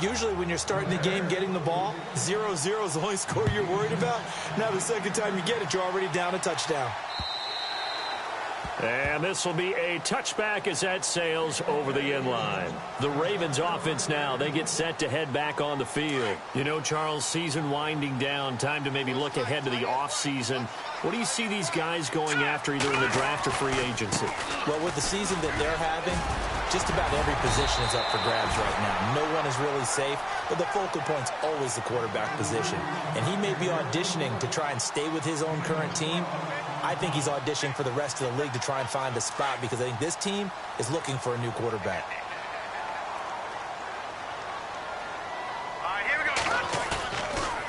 Usually when you're starting the game getting the ball, 0-0 is the only score you're worried about. Now the second time you get it, you're already down a touchdown. And this will be a touchback as that sails over the end line. The Ravens offense now, they get set to head back on the field. You know, Charles, season winding down, time to maybe look ahead to the offseason. What do you see these guys going after either in the draft or free agency? Well, with the season that they're having, just about every position is up for grabs right now. No one is really safe, but the focal point's always the quarterback position. And he may be auditioning to try and stay with his own current team. I think he's auditioning for the rest of the league to try and find a spot because I think this team is looking for a new quarterback.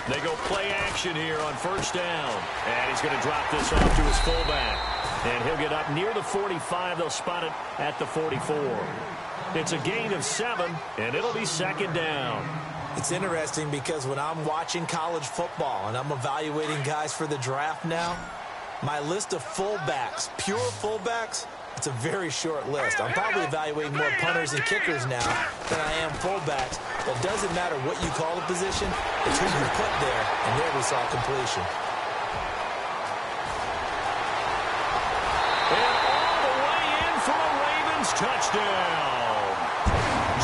They go play action here on first down. And he's going to drop this off to his fullback. And he'll get up near the 45. They'll spot it at the 44. It's a gain of 7, and it'll be second down. It's interesting because when I'm watching college football and I'm evaluating guys for the draft now, my list of fullbacks, pure fullbacks, it's a very short list. I'm probably evaluating more punters and kickers now than I am fullbacks. But it doesn't matter what you call the position, it's who you put there, and there we saw completion. And all the way in for a Ravens touchdown.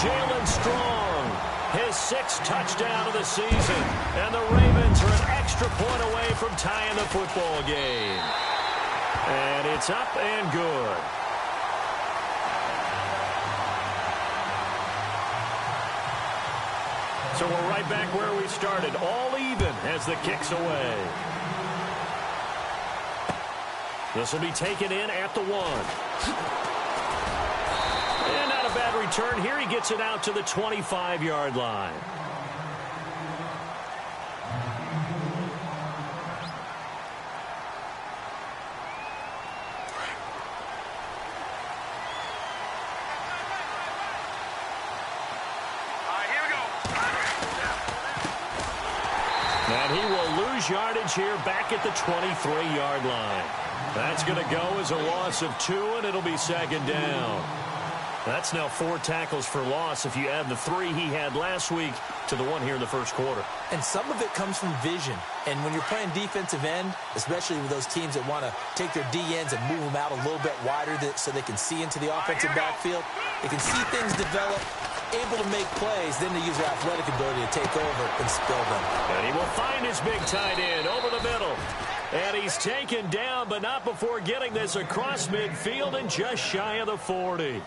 Jalen Strong, his 6th touchdown of the season. And the Ravens are an extra point away from tying the football game. And it's up and good. So we're right back where we started, all even as the kick's away. This will be taken in at the 1. And not a bad return here. He gets it out to the 25-yard line. And he will lose yardage here back at the 23-yard line. That's going to go as a loss of 2, and it'll be second down. That's now 4 tackles for loss if you add the 3 he had last week to the 1 here in the first quarter. And some of it comes from vision. And when you're playing defensive end, especially with those teams that want to take their D-ends and move them out a little bit wider so they can see into the offensive backfield, they can see things develop, able to make plays, then they use their athletic ability to take over and spill them. And he will find his big tight end over the middle. And he's taken down, but not before getting this across midfield and just shy of the 40.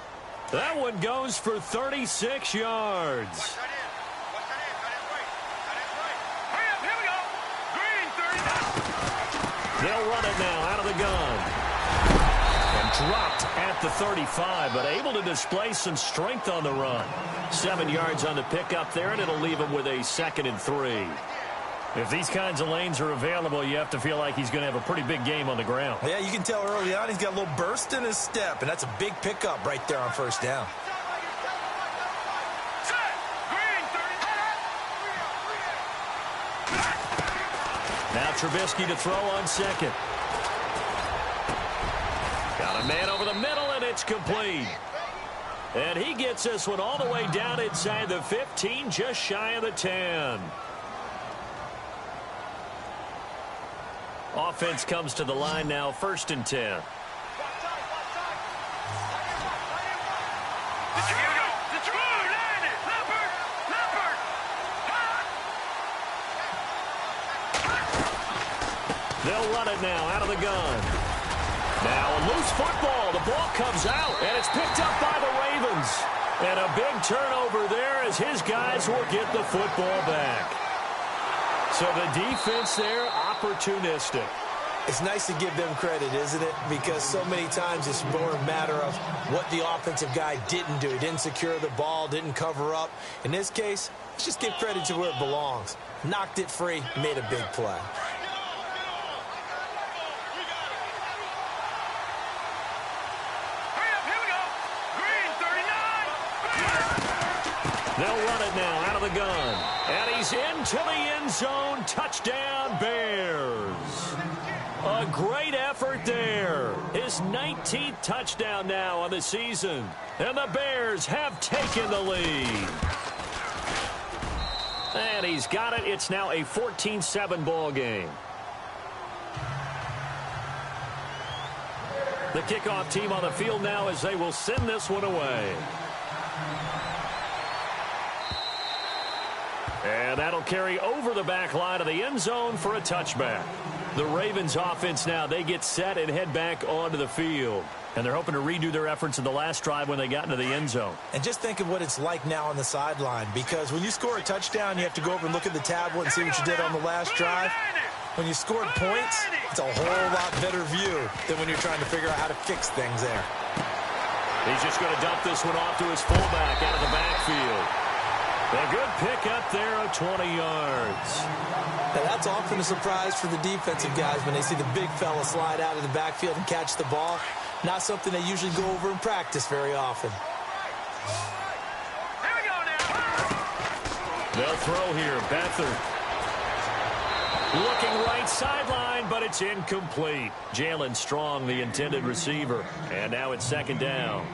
That one goes for 36 yards. They'll run it now out of the gun. And dropped at the 35, but able to display some strength on the run. 7 yards on the pickup there, and it'll leave him with a 2nd and 3. If these kinds of lanes are available, you have to feel like he's going to have a pretty big game on the ground. Yeah, you can tell early on he's got a little burst in his step, and that's a big pickup right there on first down. Now Trubisky to throw on 2nd. Got a man over the middle, and it's complete. And he gets this one all the way down inside the 15, just shy of the 10. Offense comes to the line now, 1st and 10. They'll run it now out of the gun. Now a loose football. The ball comes out, and it's picked up by the Ravens. And a big turnover there as his guys will get the football back. So the defense there, opportunistic. It's nice to give them credit, isn't it? Because so many times it's more a matter of what the offensive guy didn't do. He didn't secure the ball, didn't cover up. In this case, let's just give credit to where it belongs. Knocked it free, made a big play. They'll run it now out of the gun. And he's into the end zone. Touchdown, Bears. A great effort there. His 19th touchdown now on the season. And the Bears have taken the lead. And he's got it. It's now a 14-7 ball game. The kickoff team on the field now as they will send this one away. And that'll carry over the back line of the end zone for a touchback. The Ravens offense now, they get set and head back onto the field. And they're hoping to redo their efforts in the last drive when they got into the end zone. And just think of what it's like now on the sideline, because when you score a touchdown, you have to go over and look at the tablet and see what you did on the last drive. When you scored points, it's a whole lot better view than when you're trying to figure out how to fix things there. He's just going to dump this one off to his fullback out of the backfield. A good pickup there of 20 yards. Now that's often a surprise for the defensive guys when they see the big fella slide out of the backfield and catch the ball. Not something they usually go over in practice very often. Here we go now. They'll throw here. Beathard. Looking right sideline, but it's incomplete. Jalen Strong, the intended receiver. And now it's second down.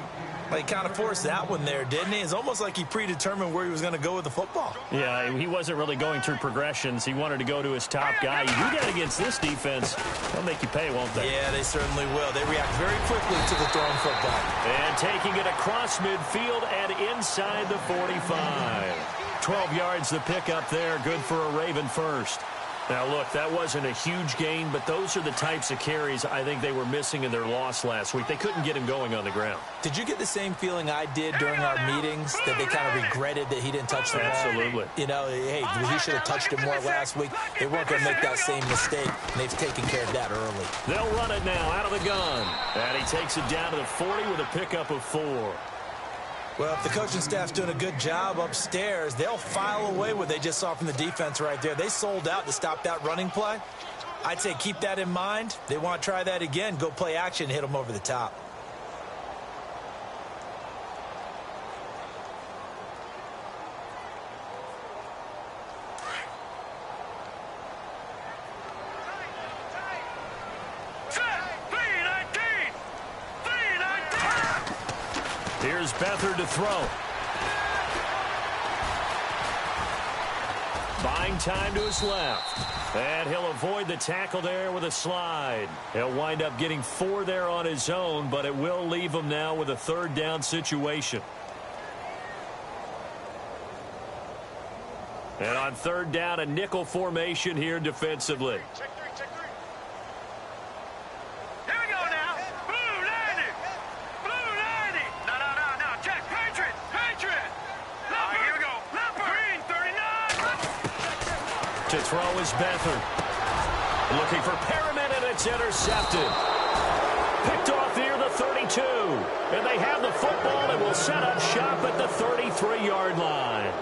Well, he kind of forced that one there, didn't he? It's almost like he predetermined where he was going to go with the football. Yeah, he wasn't really going through progressions. He wanted to go to his top guy. You do that against this defense, they'll make you pay, won't they? Yeah, they certainly will. They react very quickly to the thrown football. And taking it across midfield and inside the 45. 12 yards the pickup there. Good for a Raven first. Now, look, that wasn't a huge gain, but those are the types of carries I think they were missing in their loss last week. They couldn't get him going on the ground. Did you get the same feeling I did during our meetings, that they kind of regretted that he didn't touch the ball? Absolutely. You know, hey, he should have touched it more last week. They weren't going to make that same mistake, and they've taken care of that early. They'll run it now out of the gun. And he takes it down to the 40 with a pickup of 4. Well, if the coaching staff's doing a good job upstairs, they'll file away what they just saw from the defense right there. They sold out to stop that running play. I'd say keep that in mind. They want to try that again. Go play action, hit them over the top. Here's Beathard to throw. Buying time to his left. And he'll avoid the tackle there with a slide. He'll wind up getting 4 there on his own, but it will leave him now with a third down situation. And on third down, a nickel formation here defensively. To throw is Beathard. Looking for Perriman, and it's intercepted. Picked off near the 32. And they have the football and will set up shop at the 33-yard line.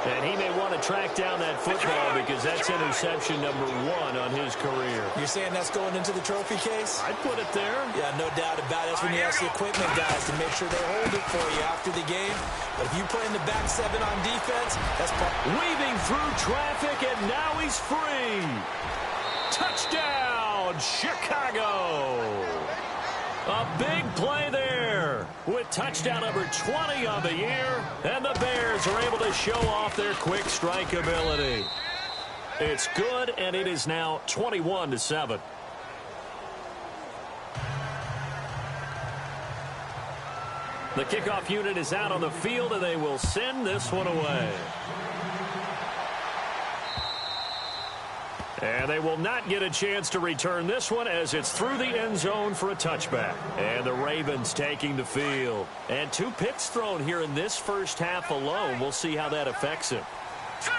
And he may want to track down that football because that's interception number 1 on his career. You're saying that's going into the trophy case? I'd put it there. Yeah, no doubt about it. That's when you ask the equipment guys to make sure they hold it for you after the game. But if you play in the back 7 on defense, that's part. Weaving through traffic, and now he's free. Touchdown, Chicago. A big play there with touchdown number 20 on the year, and the Bears are able to show off their quick strike ability. It's good, and it is now 21-7. The kickoff unit is out on the field, and they will send this one away. And they will not get a chance to return this one as it's through the end zone for a touchback. And the Ravens taking the field. And 2 picks thrown here in this first half alone. We'll see how that affects him.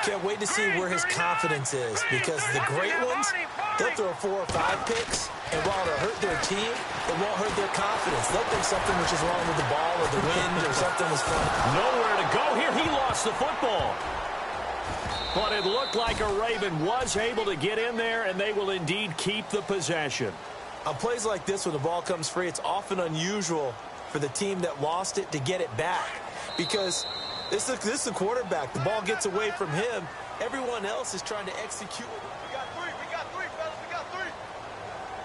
Can't wait to see where his confidence is, because the great ones, they'll throw 4 or 5 picks, and while it'll hurt their team, it won't hurt their confidence. They'll think something which is wrong with the ball or the wind or something was funny. Nowhere to go here. He lost the football. But it looked like a Raven was able to get in there, and they will indeed keep the possession. On plays like this, when the ball comes free, it's often unusual for the team that lost it to get it back, because this is the quarterback. The ball gets away from him. Everyone else is trying to execute. We got 3, fellas, we got 3.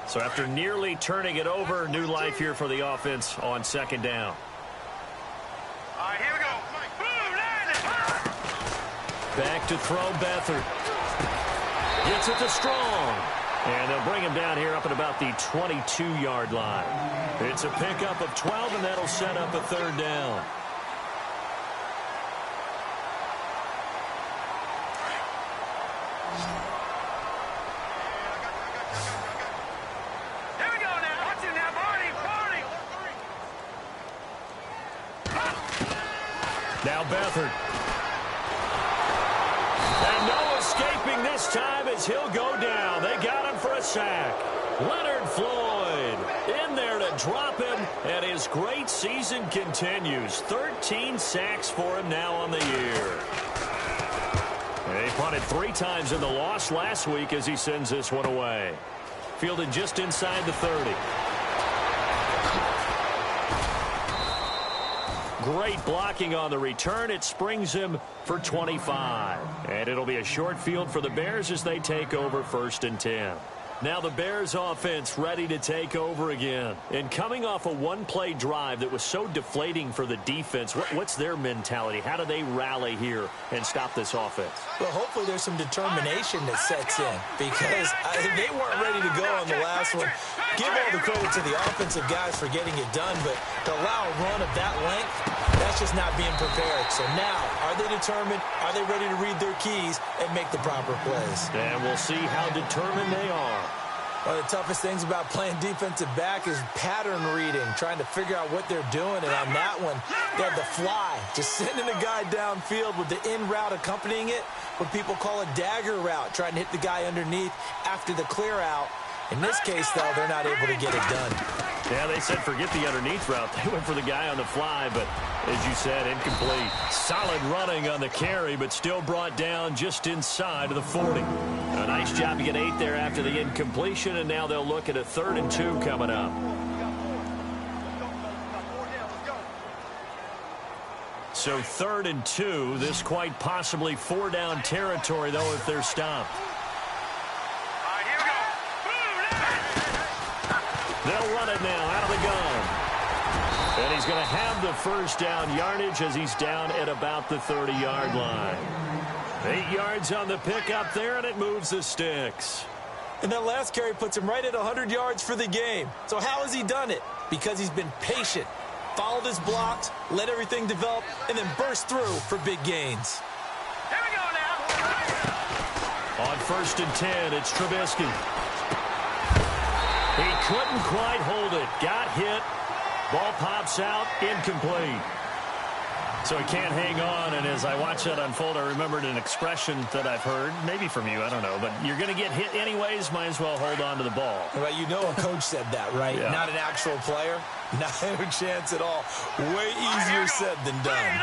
So after nearly turning it over, new life here for the offense on second down. All right, here we go. Back to throw Beathard. Gets it to Strong. And they'll bring him down here up at about the 22-yard line. It's a pickup of 12, and that'll set up a third down. Here we go now. Watch it now, Barney. Now Beathard. And no escaping this time as he'll go down. They got him for a sack. Leonard Floyd in there to drop him, and his great season continues. 13 sacks for him now on the year. He punted 3 times in the loss last week as he sends this one away. Fielded just inside the 30. Great blocking on the return. It springs him for 25. And it'll be a short field for the Bears as they take over 1st and 10. Now the Bears offense ready to take over again. And coming off a one-play drive that was so deflating for the defense, what's their mentality? How do they rally here and stop this offense? Well, hopefully there's some determination that sets in because they weren't ready to go on the last one. Give all the credit to the offensive guys for getting it done, but to allow a run of that length, that's just not being prepared. So now, are they determined? Are they ready to read their keys and make the proper plays? And we'll see how determined they are. One of the toughest things about playing defensive back is pattern reading, trying to figure out what they're doing. And on that one, they had the fly, just sending a guy downfield with the in route accompanying it, what people call a dagger route, trying to hit the guy underneath after the clear out. In this case, though, they're not able to get it done. Yeah, they said forget the underneath route. They went for the guy on the fly, but as you said, incomplete. Solid running on the carry, but still brought down just inside of the 40. A nice job to get 8 there after the incompletion, and now they'll look at a 3rd and 2 coming up. So 3rd and 2, this quite possibly 4-down territory, though, if they're stopped. They'll run it now out of the gun. And he's going to have the 1st down yardage as he's down at about the 30-yard line. 8 yards on the pickup there, and it moves the sticks. And that last carry puts him right at 100 yards for the game. So how has he done it? Because he's been patient, followed his blocks, let everything develop, and then burst through for big gains. Here we go now. On 1st and 10, it's Trubisky. He couldn't quite hold it. Got hit. Ball pops out. Incomplete. So he can't hang on, and as I watch that unfold, I remembered an expression that I've heard, maybe from you, I don't know, but you're going to get hit anyways, might as well hold on to the ball. Well, you know a coach said that, right? Yeah. Not an actual player. Not a chance at all. Way easier said than done.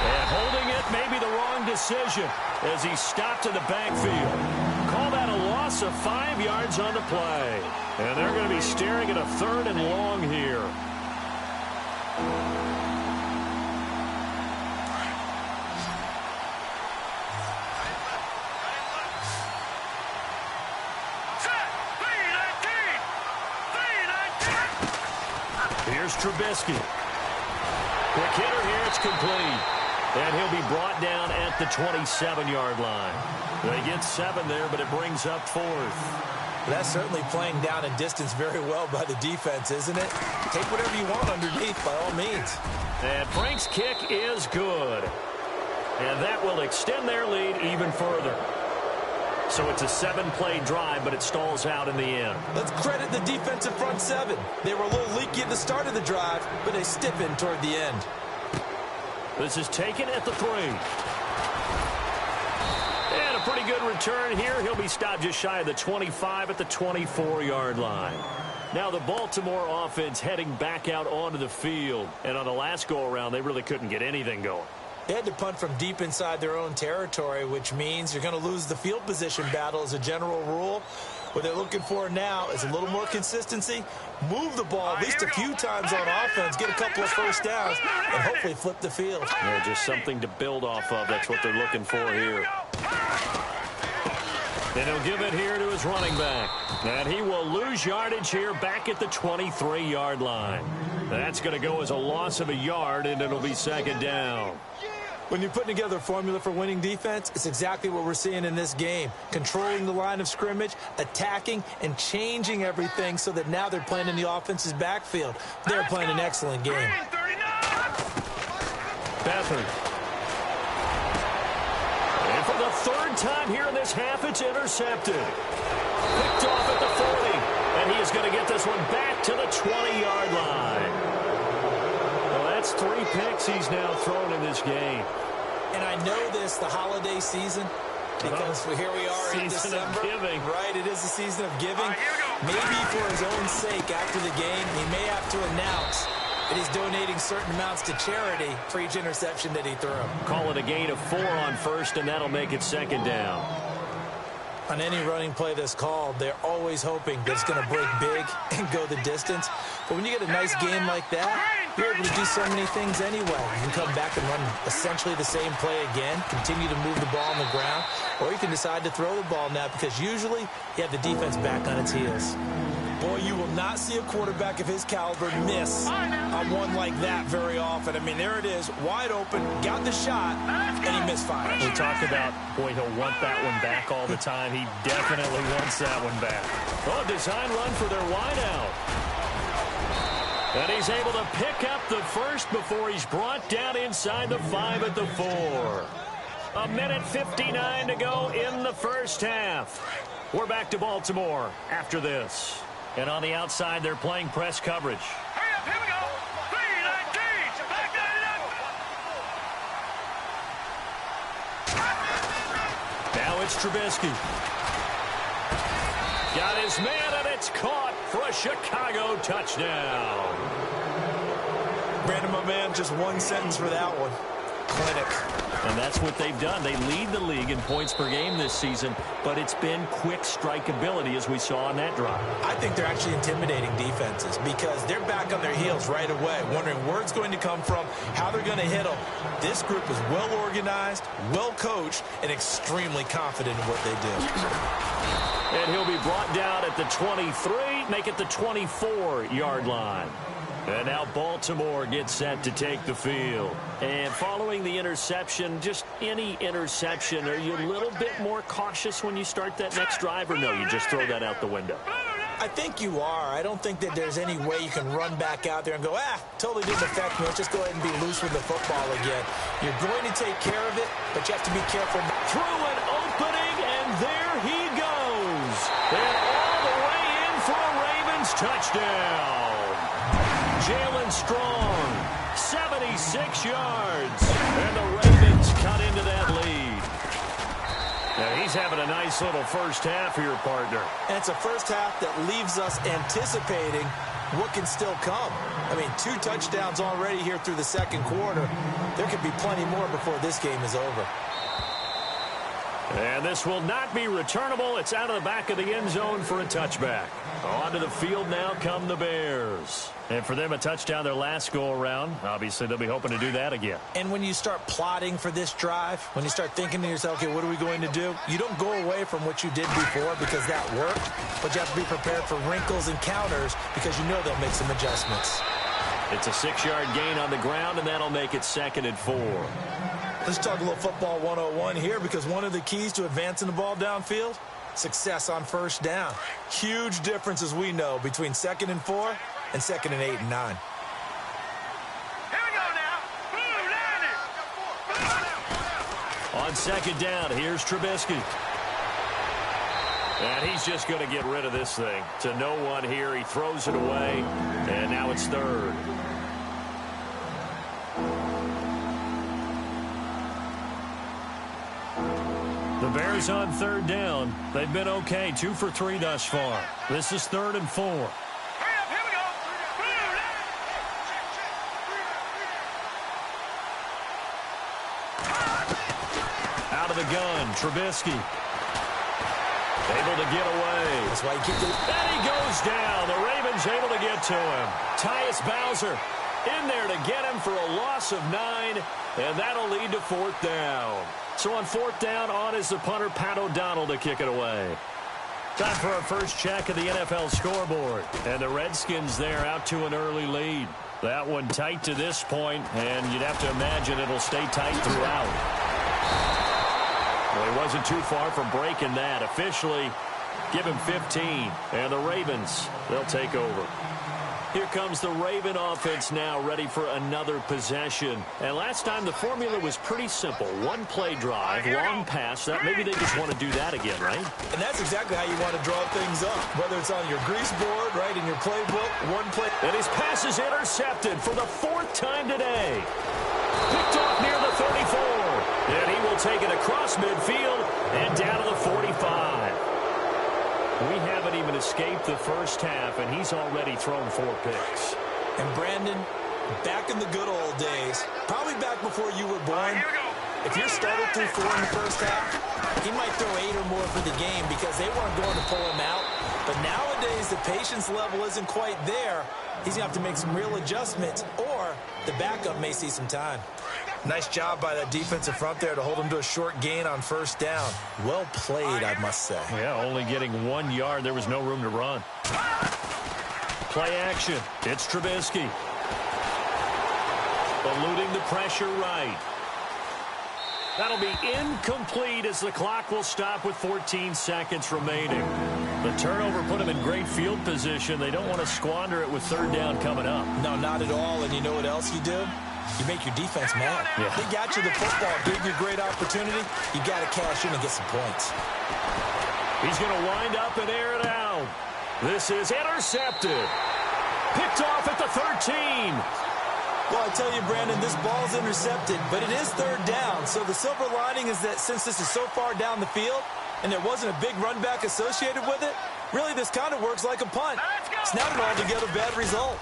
And holding it may be the wrong decision as he stopped in the backfield. Call that a loss of 5 yards on the play. And they're going to be staring at a 3rd and long here. Here's Trubisky. Quick hitter here, it's complete. And he'll be brought down at the 27-yard line. They get 7 there, but it brings up 4th. That's certainly playing down and distance very well by the defense, isn't it? Take whatever you want underneath, by all means. And Frank's kick is good. And that will extend their lead even further. So it's a 7-play drive, but it stalls out in the end. Let's credit the defensive front 7. They were a little leaky at the start of the drive, but they stiffened toward the end. This is taken at the 3. And a pretty good return here. He'll be stopped just shy of the 25 at the 24-yard line. Now the Baltimore offense heading back out onto the field. And on the last go-around, they really couldn't get anything going. They had to punt from deep inside their own territory, which means you're going to lose the field position battle as a general rule. What they're looking for now is a little more consistency, move the ball at least a few times on offense, get a couple of 1st downs, and hopefully flip the field. Yeah, just something to build off of. That's what they're looking for here. And he'll give it here to his running back. And he will lose yardage here back at the 23-yard line. That's going to go as a loss of a yard, and it'll be second down. When you're putting together a formula for winning defense, it's exactly what we're seeing in this game. Controlling the line of scrimmage, attacking, and changing everything so that now they're playing in the offense's backfield. They're playing an excellent game. Beathard. And for the third time here in this half, it's intercepted. Picked off at the 40. And he is going to get this one back to the 20-yard line. Well, that's 3 picks he's now thrown in this game. And I know this, the holiday season, because here we are in December. Season of giving. Right, it is the season of giving. Maybe for his own sake after the game, he may have to announce that he's donating certain amounts to charity for each interception that he threw. Call it a gain of 4 on first, and that'll make it second down. On any running play that's called, they're always hoping that it's going to break big and go the distance. But when you get a nice game like that, you're able to do so many things anyway. You can come back and run essentially the same play again, continue to move the ball on the ground, or you can decide to throw the ball now because usually you have the defense back on its heels. Boy, you will not see a quarterback of his caliber miss on one like that very often. I mean, there it is, wide open, got the shot, and he misfired. We talked about, boy, he'll want that one back all the time. He definitely wants that one back. Oh, design run for their wideout. And he's able to pick up the first before he's brought down inside the 5 at the 4. A minute 59 to go in the first half. We're back to Baltimore after this. And on the outside, they're playing press coverage. Hurry up, here we go. 3-19. Back that up. Now it's Trubisky. Got his man, and it's caught for a Chicago touchdown. Brandon, my man, just one sentence for that one. Clinic. And that's what they've done. They lead the league in points per game this season, but it's been quick strikeability as we saw on that drive. I think they're actually intimidating defenses because they're back on their heels right away, wondering where it's going to come from, how they're going to hit them. This group is well organized, well coached, and extremely confident in what they do. And he'll be brought down at the 23, make it the 24-yard line. And now Baltimore gets set to take the field. And following the interception, just any interception, are you a little bit more cautious when you start that next drive, or no, you just throw that out the window? I think you are. I don't think that there's any way you can run back out there and go, totally didn't affect me. Let's just go ahead and be loose with the football again. You're going to take care of it, but you have to be careful. Through an opening, and there he goes. And all the way in for a Ravens touchdown. Jalen Strong, 76 yards. And the Ravens cut into that lead. Now he's having a nice little first half here, partner. And it's a first half that leaves us anticipating what can still come. I mean, 2 touchdowns already here through the second quarter. There could be plenty more before this game is over. And this will not be returnable. It's out of the back of the end zone for a touchback. Onto the field now come the Bears. And for them, a touchdown their last go-around. Obviously, they'll be hoping to do that again. And when you start plotting for this drive, when you start thinking to yourself, okay, what are we going to do? You don't go away from what you did before because that worked, but you have to be prepared for wrinkles and counters because you know they'll make some adjustments. It's a 6-yard gain on the ground, and that'll make it 2nd and 4. Let's talk a little football 101 here because one of the keys to advancing the ball downfield, success on first down. Huge difference, as we know, between 2nd and 4 and 2nd and 8 and 9. Here we go now. On 2nd down, here's Trubisky. And he's just going to get rid of this thing. To no one here, he throws it away, and now it's 3rd. The Bears on 3rd down. They've been okay, 2 for 3 thus far. This is 3rd and 4. Hurry up, here we go. Out of the gun, Trubisky. Able to get away. That's why you keep doing. And he goes down. The Ravens able to get to him. Tyus Bowser in there to get him for a loss of 9, and that'll lead to 4th down. So on fourth down, on is the punter, Pat O'Donnell, to kick it away. Time for our first check of the NFL scoreboard. And the Redskins there out to an early lead. That one tight to this point, and you'd have to imagine it'll stay tight throughout. Well, he wasn't too far from breaking that. Officially, give him 15. And the Ravens, they'll take over. Here comes the Raven offense now, ready for another possession. And last time the formula was pretty simple. One play drive, long pass. That maybe they just want to do that again, right? And that's exactly how you want to draw things up. Whether it's on your grease board, right, in your playbook, one play. And his pass is intercepted for the fourth time today. Picked off near the 34. And he will take it across midfield and down to the 45. We haven't even escaped the first half, and he's already thrown 4 picks. And Brandon, back in the good old days, probably back before you were born, if your starter threw 4 in the first half, he might throw 8 or more for the game because they weren't going to pull him out. But nowadays, the patience level isn't quite there. He's going to have to make some real adjustments, or the backup may see some time. Nice job by that defensive front there to hold him to a short gain on first down. Well played, I must say. Yeah, only getting 1 yard. There was no room to run. Play action. It's Trubisky. Eluding the pressure right. That'll be incomplete as the clock will stop with 14 seconds remaining. The turnover put him in great field position. They don't want to squander it with third down coming up. No, not at all. And you know what else you do? You make your defense mad. Yeah. They got you the football, gave you a great opportunity. You got to cash in and get some points. He's going to wind up and air it out. This is intercepted. Picked off at the 13. Well, I tell you, Brandon, this ball's intercepted, but it is third down. So the silver lining is that since this is so far down the field and there wasn't a big run back associated with it, really this kind of works like a punt. It's not an altogether bad result.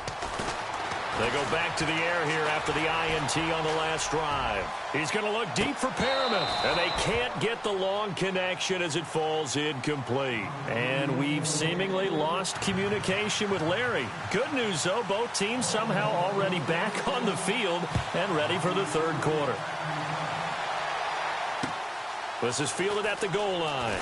They go back to the air here after the INT on the last drive. He's going to look deep for Perriman, and they can't get the long connection as it falls incomplete. And we've seemingly lost communication with Larry. Good news, though, both teams somehow already back on the field and ready for the third quarter. This is fielded at the goal line.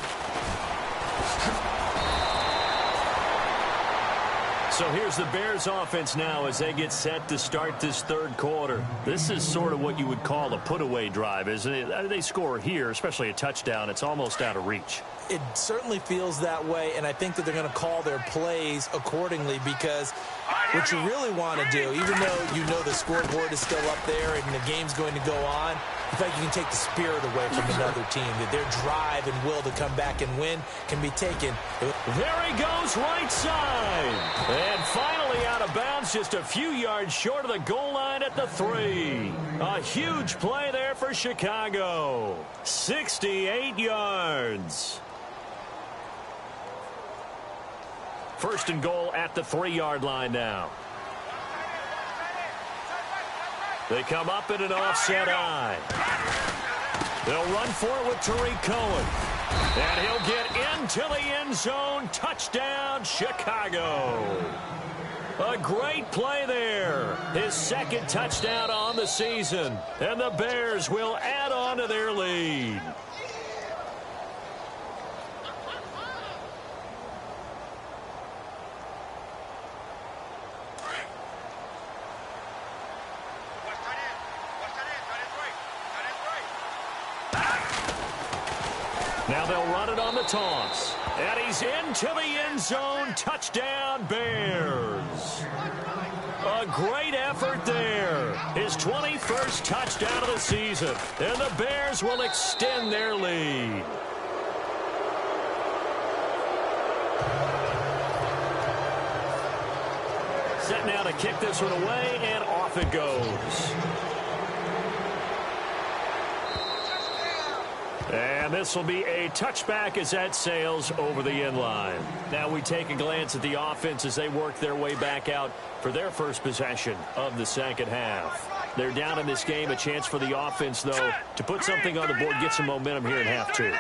So here's the Bears offense now as they get set to start this third quarter. This is sort of what you would call a put-away drive, isn't it? They score here, especially a touchdown. It's almost out of reach. It certainly feels that way, and I think that they're going to call their plays accordingly because what you really want to do, even though you know the scoreboard is still up there and the game's going to go on, in fact, you can take the spirit away from another team, that their drive and will to come back and win can be taken. There he goes, right side. And finally out of bounds, just a few yards short of the goal line at the 3. A huge play there for Chicago. 68 yards. First and goal at the 3-yard line now. They come up in an offset eye. They'll run for it with Tariq Cohen. And he'll get into the end zone. Touchdown, Chicago. A great play there. His second touchdown on the season. And the Bears will add on to their lead. Now they'll run it on the toss. And he's into the end zone. Touchdown, Bears. A great effort there. His 21st touchdown of the season. And the Bears will extend their lead. Set now to kick this one away, and off it goes. And this will be a touchback as that sails over the end line. Now we take a glance at the offense as they work their way back out for their first possession of the second half. They're down in this game. A chance for the offense, though, to put something on the board, get some momentum here in half two.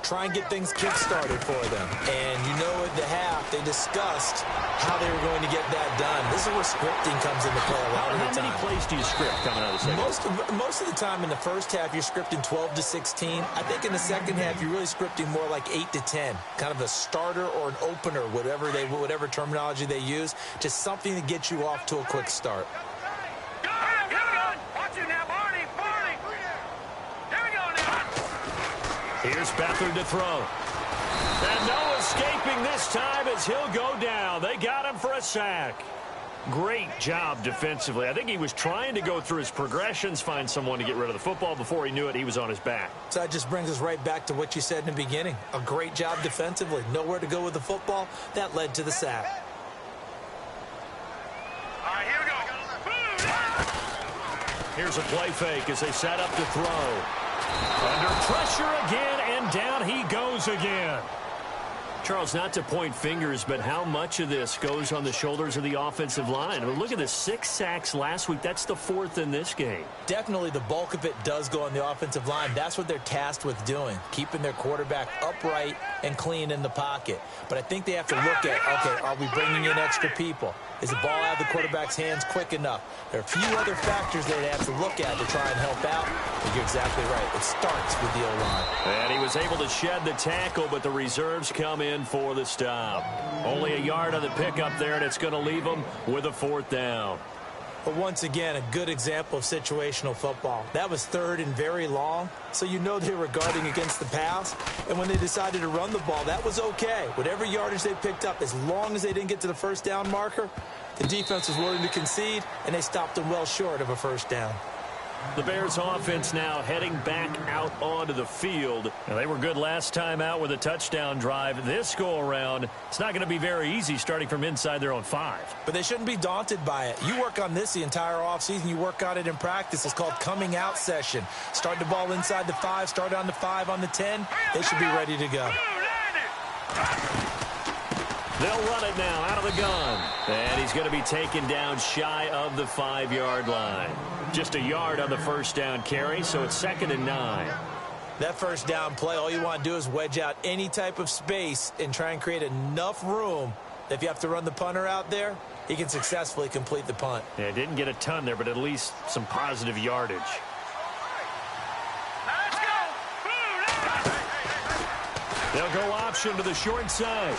try and get things kick-started for them. And you know at the half, they discussed how they were going to get that done. This is where scripting comes into play a lot of the time. How many plays do you script coming out of the second? Most of the time in the first half, you're scripting 12 to 16. I think in the second half, you're really scripting more like 8 to 10. Kind of a starter or an opener, whatever terminology they use. Just something to get you off to a quick start. Here's Beathard to throw. And no escaping this time as he'll go down. They got him for a sack. Great job defensively. I think he was trying to go through his progressions, find someone to get rid of the football. Before he knew it, he was on his back. So that just brings us right back to what you said in the beginning. A great job defensively. Nowhere to go with the football. That led to the sack. All right, here we go. Here's a play fake as they set up to throw. Under pressure again, and down he goes again. Charles, not to point fingers, but how much of this goes on the shoulders of the offensive line? I mean, look at the 6 sacks last week. That's the 4th in this game. Definitely the bulk of it does go on the offensive line. That's what they're tasked with doing, keeping their quarterback upright and clean in the pocket. But I think they have to look at, okay, are we bringing in extra people? Is the ball out of the quarterback's hands quick enough? There are a few other factors they'd have to look at to try and help out. But you're exactly right. It starts with the O-line. And he was able to shed the tackle, but the reserves come in for the stop. Only a yard on the pickup there, and it's going to leave them with a 4th down. But once again, a good example of situational football. That was 3rd and very long, so you know they were guarding against the pass. And when they decided to run the ball, that was okay. Whatever yardage they picked up, as long as they didn't get to the first down marker, the defense was willing to concede, and they stopped them well short of a first down. The Bears offense now heading back out onto the field. Now, they were good last time out with a touchdown drive. This go-around, it's not going to be very easy starting from inside their own 5. But they shouldn't be daunted by it. You work on this the entire offseason. You work on it in practice. It's called coming out session. Start the ball inside the 5, start on the 5, on the 10. They should be ready to go. They'll run it now out of the gun. And he's going to be taken down shy of the 5-yard line. Just a yard on the first down carry, so it's 2nd and 9. That first down play, all you want to do is wedge out any type of space and try and create enough room that if you have to run the punter out there, he can successfully complete the punt. Yeah, didn't get a ton there, but at least some positive yardage. Let's go. They'll go option to the short side.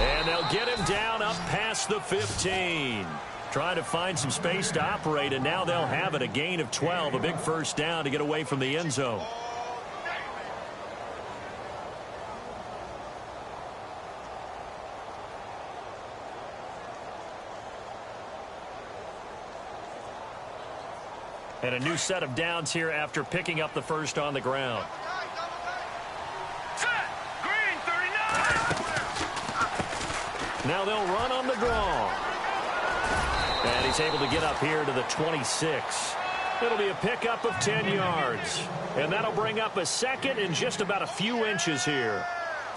And they'll get him down up past the 15. Trying to find some space to operate, and now they'll have it. A gain of 12, a big first down to get away from the end zone. And a new set of downs here after picking up the first on the ground. Set. Green 39. Now they'll run on the draw. And he's able to get up here to the 26. It'll be a pickup of 10 yards. And that'll bring up a 2nd and just about a few inches here.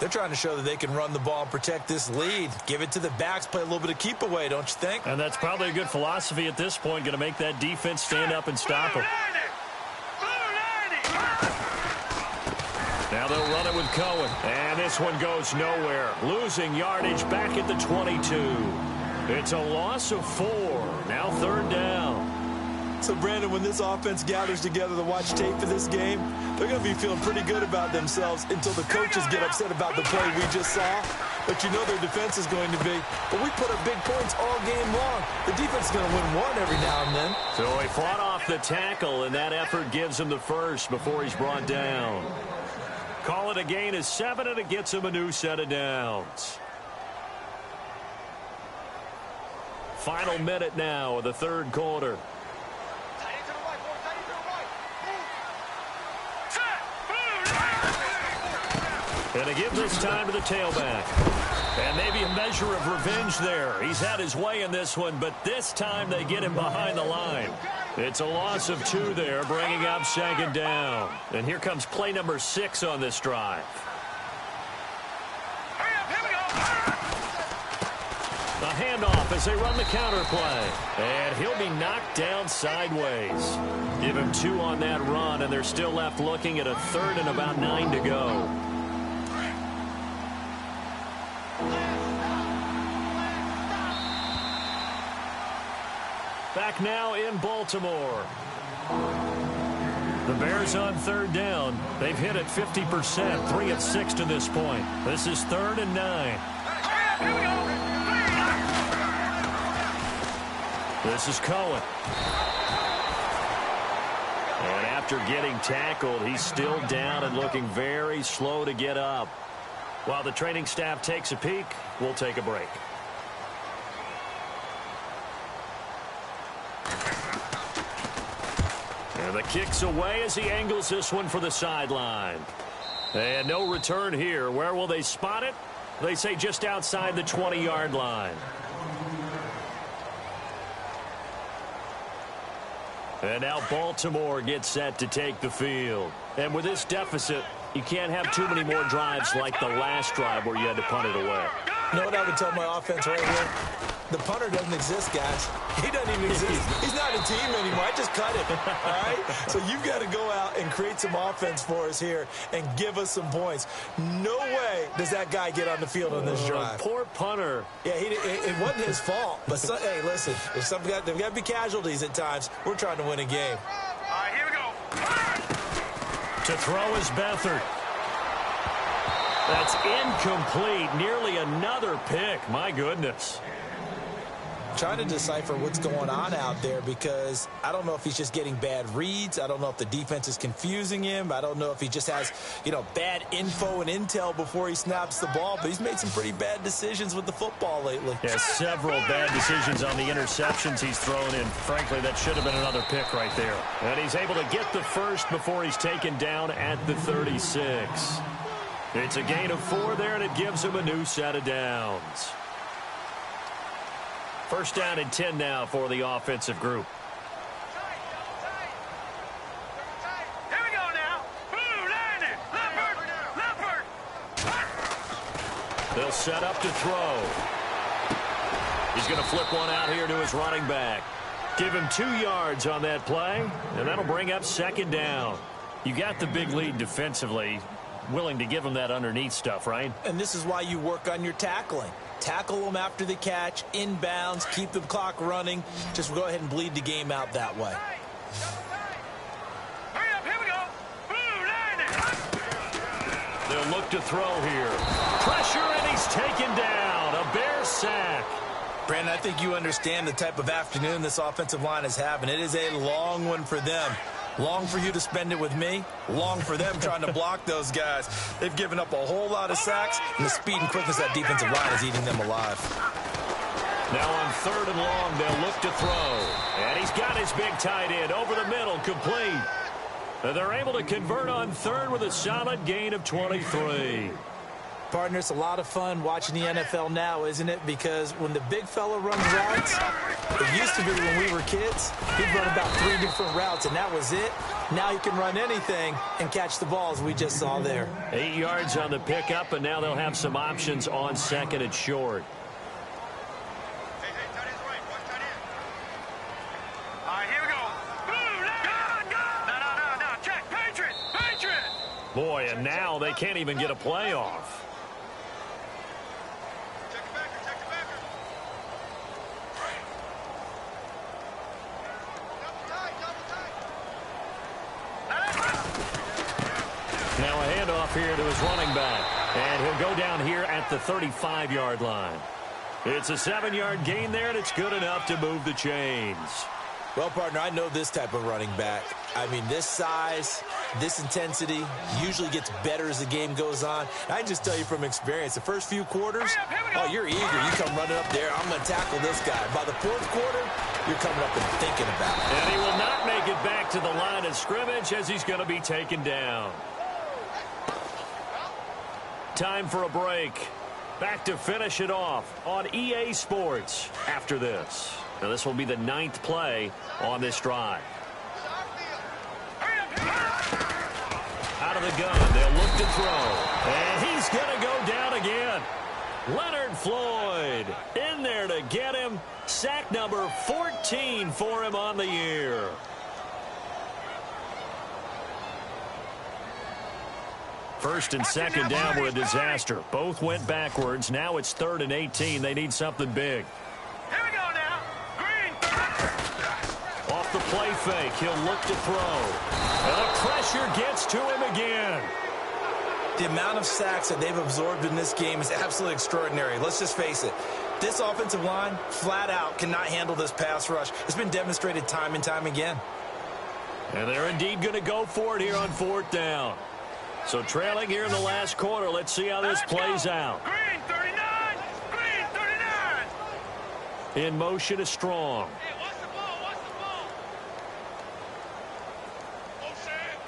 They're trying to show that they can run the ball and protect this lead. Give it to the backs, play a little bit of keep away, don't you think? And that's probably a good philosophy at this point, going to make that defense stand up and stop them. Now they'll run it with Cohen. And this one goes nowhere. Losing yardage back at the 22. It's a loss of 4. Now 3rd down. So, Brandon, when this offense gathers together to watch tape for this game, they're going to be feeling pretty good about themselves until the coaches get upset about the play we just saw. But you know their defense is going to be. But we put up big points all game long. The defense is going to win one every now and then. So he fought off the tackle, and that effort gives him the first before he's brought down. Call it a gain of 7, and it gets him a new set of downs. Final minute now of the 3rd quarter. And they give this time to the tailback. And maybe a measure of revenge there. He's had his way in this one, but this time they get him behind the line. It's a loss of 2 there, bringing up 2nd down. And here comes play number 6 on this drive. handoff as they run the counter play. And he'll be knocked down sideways. Give him 2 on that run, and they're still left looking at a 3rd and about 9 to go. Back now in Baltimore. The Bears on 3rd down. They've hit it 50%, 3 of 6 to this point. This is 3rd and 9. This is Cohen. And after getting tackled, he's still down and looking very slow to get up. While the training staff takes a peek, we'll take a break. And the kick's away as he angles this one for the sideline. And no return here. Where will they spot it? They say just outside the 20-yard line. And now Baltimore gets set to take the field. And with this deficit, you can't have too many more drives like the last drive where you had to punt it away. You know what I would tell my offense right here? The punter doesn't exist, guys. He doesn't even exist. He's not a team anymore. I just cut him, all right? So you've got to go out and create some offense for us here and give us some points. No way does that guy get on the field on this drive. Poor punter. Yeah, it wasn't his fault. But, hey, listen, there's got to be casualties at times. We're trying to win a game. All right, here we go. To throw is Beathard. That's incomplete. Nearly another pick. My goodness. Trying to decipher what's going on out there because I don't know if he's just getting bad reads. I don't know if the defense is confusing him. I don't know if he just has, bad info and intel before he snaps the ball. But he's made some pretty bad decisions with the football lately. Yeah, several bad decisions on the interceptions he's thrown in. Frankly, that should have been another pick right there. And he's able to get the first before he's taken down at the 36. It's a gain of 4 there, and it gives him a new set of downs. First down and 10 now for the offensive group. Here we go now. Blue, landing. Leopard. They'll set up to throw. He's going to flip one out here to his running back. Give him 2 yards on that play, and that'll bring up 2nd down. You got the big lead defensively. Willing to give him that underneath stuff, right? And this is why you work on your tackling. Tackle them after the catch, inbounds, keep the clock running. Just go ahead and bleed the game out that way. Hurry up, here we go. Blue, landing. They'll look to throw here. Pressure, and he's taken down. A Bear sack. Brandon, I think you understand the type of afternoon this offensive line is having. It is a long one for them. Long for you to spend it with me. Long for them trying to block those guys. They've given up a whole lot of sacks, and the speed and quickness of that defensive line is eating them alive. Now on 3rd and long, they'll look to throw. And he's got his big tight end over the middle, complete. And they're able to convert on 3rd with a solid gain of 23. Partner, it's a lot of fun watching the NFL now, isn't it? Because when the big fella runs routes, it used to be when we were kids, he'd run about 3 different routes, and that was it. Now he can run anything and catch the ball, as we just saw there. 8 yards on the pickup, and now they'll have some options on 2nd and short. Hey, tight end's right. Watch tight end. All right, here we go. Blue, landing. No. Check. Patriot. Boy, and now they can't even get a play off. Now a handoff here to his running back. And he'll go down here at the 35-yard line. It's a 7-yard gain there, and it's good enough to move the chains. Well, partner, I know this type of running back. I mean, this size, this intensity usually gets better as the game goes on. I can just tell you from experience, the first few quarters, oh, you're eager. You come running up there, I'm going to tackle this guy. By the 4th quarter, you're coming up and thinking about it. And he will not make it back to the line of scrimmage as he's going to be taken down. Time for a break. Back to finish it off on EA Sports after this. Now this will be the 9th play on this drive. Out of the gun, they'll look to throw. And he's going to go down again. Leonard Floyd in there to get him. Sack number 14 for him on the year. First and second down were a disaster. Both went backwards. Now it's 3rd and 18. They need something big. Here we go now. Green. Off the play fake, he'll look to throw. And the pressure gets to him again. The amount of sacks that they've absorbed in this game is absolutely extraordinary. Let's just face it. This offensive line, flat out, cannot handle this pass rush. It's been demonstrated time and time again. And they're indeed going to go for it here on 4th down. So trailing here in the last quarter. Let's see how this plays out. Green 39. Green 39. In motion is Strong. Hey, watch the ball. Watch the ball. Oh, shit.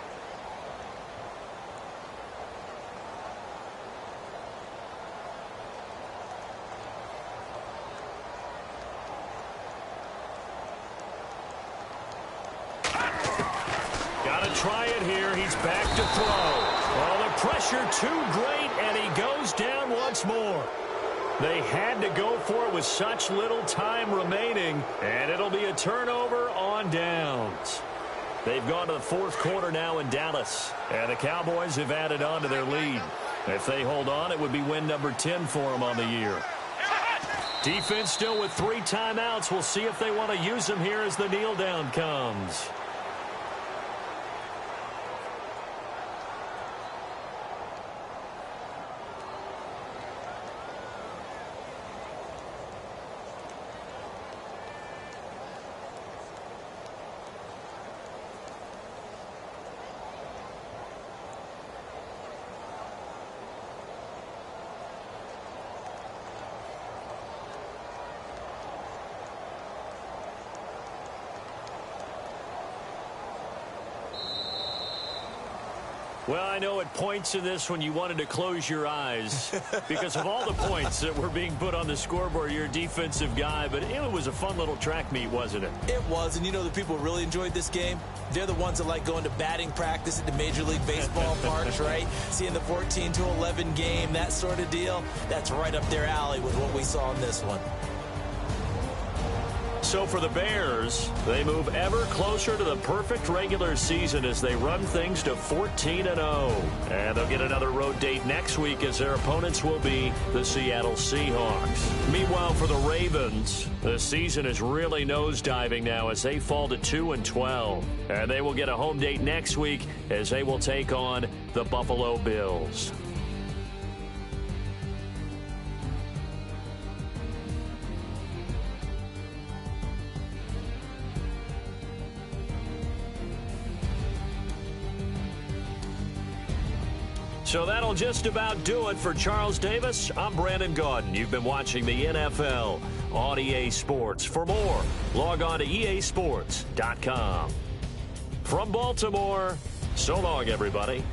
Got to try it here. He's back to throw. Oh, the pressure too great, and he goes down once more. They had to go for it with such little time remaining, and it'll be a turnover on downs. They've gone to the 4th quarter now in Dallas, and the Cowboys have added on to their lead. If they hold on, it would be win number 10 for them on the year. Defense still with 3 timeouts. We'll see if they want to use them here as the kneel down comes. Well, I know at points in this when you wanted to close your eyes because of all the points that were being put on the scoreboard. You're a defensive guy, but it was a fun little track meet, wasn't it? It was, and you know the people who really enjoyed this game? They're the ones that like going to batting practice at the Major League Baseball parks, right? Seeing the 14-11 game, that sort of deal. That's right up their alley with what we saw in this one. So for the Bears, they move ever closer to the perfect regular season as they run things to 14-0. And they'll get another road date next week as their opponents will be the Seattle Seahawks. Meanwhile, for the Ravens, the season is really nosediving now as they fall to 2-12. And they will get a home date next week as they will take on the Buffalo Bills. So that'll just about do it for Charles Davis. I'm Brandon Gaudin. You've been watching the NFL on EA Sports. For more, log on to easports.com. From Baltimore, so long, everybody.